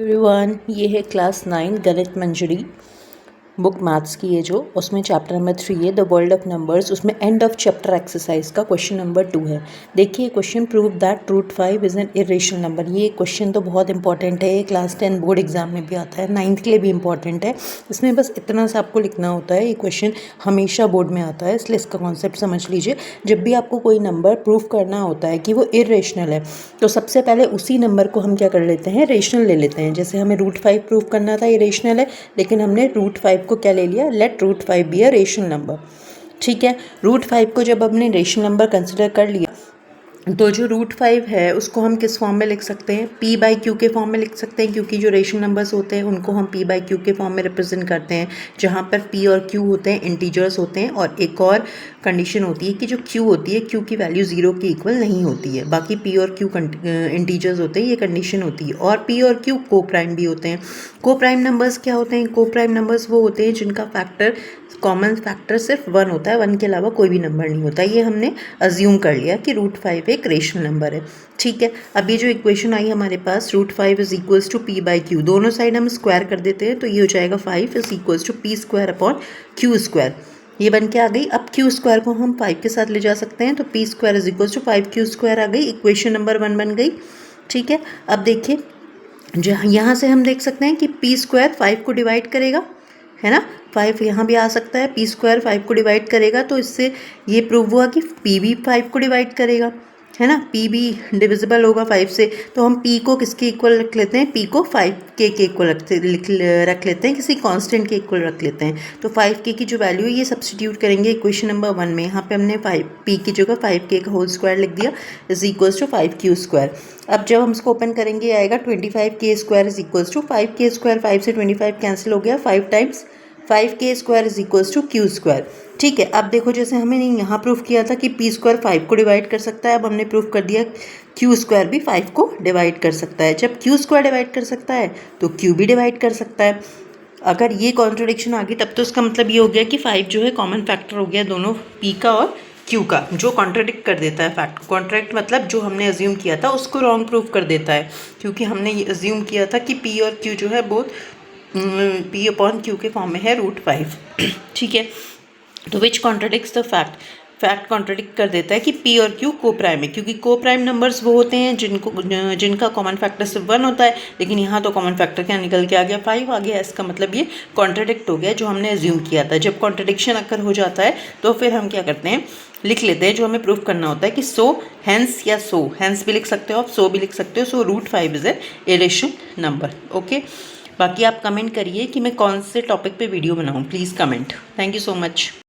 Everyone, ये है class 9 गणित मंजरी बुक मैथ्स की है जो उसमें चैप्टर नंबर 3 है द वर्ल्ड ऑफ नंबर्स। उसमें एंड ऑफ चैप्टर एक्सरसाइज का क्वेश्चन नंबर 2 है। देखिए question, prove that root 5 is an irrational number. ये क्वेश्चन तो बहुत इंपॉर्टेंट है, ये क्लास 10 बोर्ड एग्जाम में भी आता है, 9th के लिए भी इंपॉर्टेंट है। इसमें बस इतना सा आपको लिखना होता है, ये क्वेश्चन हमेशा बोर्ड में आता है, इसलिए इसका कॉन्सेप्ट समझ लीजिए। जब भी आपको कोई नंबर प्रूव करना होता है कि वो इरेशनल है, तो सबसे पहले उसी नंबर को हम क्या कर लेते हैं, रेशनल ले लेते हैं। जैसे हमें रूट 5 प्रूव करना था, इरेशनल है, लेकिन हमने रूट 5 को क्या ले लिया, let root 5 be a rational number. ठीक है, रूट 5 को जब हमने रेशनल नंबर कंसिडर कर लिया, तो जो रूट 5 है उसको हम किस फॉर्म में लिख सकते हैं, पी बाई क्यू के फॉर्म में लिख सकते हैं, क्योंकि जो रेशनल नंबर्स होते हैं उनको हम पी बाई क्यू के फॉर्म में रिप्रेजेंट करते हैं, जहाँ पर पी और क्यू होते हैं इंटीजर्स होते हैं। और एक और कंडीशन होती है कि जो क्यू होती है, क्यू की वैल्यू 0 के इक्वल नहीं होती है। बाकी पी और क्यू इंटीजर्स होते हैं, ये कंडीशन होती है। और पी और क्यू को प्राइम भी होते हैं। को प्राइम नंबर्स क्या होते हैं, को प्राइम नंबर्स वो होते हैं जिनका फैक्टर, कॉमन फैक्टर सिर्फ 1 होता है, 1 के अलावा कोई भी नंबर नहीं होता। ये हमने अज्यूम कर लिया कि रूट 5 एक रेशनल नंबर है। ठीक है, अब ये जो इक्वेशन आई हमारे पास, root 5 is equals to p by q, दोनों साइड हम स्क्वायर कर देते हैं, तो ये हो जाएगा 5 is equals to p square upon q square. ये बन के आ गई। अब क्यू स्क्वायर को हम 5 के साथ ले जा सकते हैं, तो p square is equals to 5 q square आ गई, इक्वेशन नंबर 1 बन गई। ठीक है, अब देखिए यहाँ से हम देख सकते हैं कि पी स्क्वायर 5 को डिवाइड करेगा, है ना, 5 यहाँ भी आ सकता है, पी स्क्वायर 5 को डिवाइड करेगा, तो इससे ये प्रूव हुआ कि पी भी 5 को डिवाइड करेगा, है ना, पी भी डिविजिबल होगा 5 से। तो हम पी को किसके इक्वल रख लेते हैं, पी को 5k के इक्वल रख लेते हैं, किसी कांस्टेंट के इक्वल रख लेते हैं। तो 5k की जो वैल्यू है ये सब्सटीट्यूट करेंगे इक्वेशन नंबर 1 में। यहाँ पे हमने पी की जगह 5k का होल स्क्वायर लिख दिया, is equals to 5q square. अब जब हम इसको ओपन करेंगे आएगा 25k square is equals to 5k square, 5 से 25 कैंसिल हो गया, 5 times 5k square is equals to q square. ठीक है, अब देखो जैसे हमने यहाँ प्रूफ किया था कि पी स्क्वायर 5 को डिवाइड कर सकता है, अब हमने प्रूफ कर दिया क्यू स्क्वायर भी 5 को डिवाइड कर सकता है। जब क्यू स्क्वायर डिवाइड कर सकता है तो क्यू भी डिवाइड कर सकता है। अगर ये कॉन्ट्रडिक्शन आ गई तब तो इसका मतलब ये हो गया कि 5 जो है कॉमन फैक्टर हो गया दोनों पी का और क्यू का, जो कॉन्ट्रडिक्ट कर देता है फैक्ट। कॉन्ट्रैक्ट मतलब जो हमने अज्यूम किया था उसको रॉन्ग प्रूफ कर देता है, क्योंकि हमने ये अज्यूम किया था कि पी और क्यू जो है बोथ पी अपॉन क्यू के फॉर्म में है रूट 5। ठीक है, तो which contradicts the fact, fact contradict कर देता है कि पी और क्यू को प्राइम है, क्योंकि को प्राइम नंबर्स वो होते हैं जिनका कॉमन फैक्टर सिर्फ 1 होता है, लेकिन यहाँ तो कॉमन फैक्टर क्या निकल के आ गया, 5 आ गया। इसका मतलब ये कॉन्ट्रडिक्ट हो गया जो हमने अज्यूम किया था। जब कॉन्ट्रडिक्शन अगर हो जाता है तो फिर हम क्या करते हैं, लिख लेते हैं जो हमें प्रूफ करना होता है कि सो हैंस, या सो हैंस भी लिख सकते हो आप, सो भी लिख सकते हो। So root 5 is a irrational number. Okay, बाकी आप कमेंट करिए कि मैं कौन से टॉपिक पे वीडियो बनाऊँ, please comment. Thank you so much.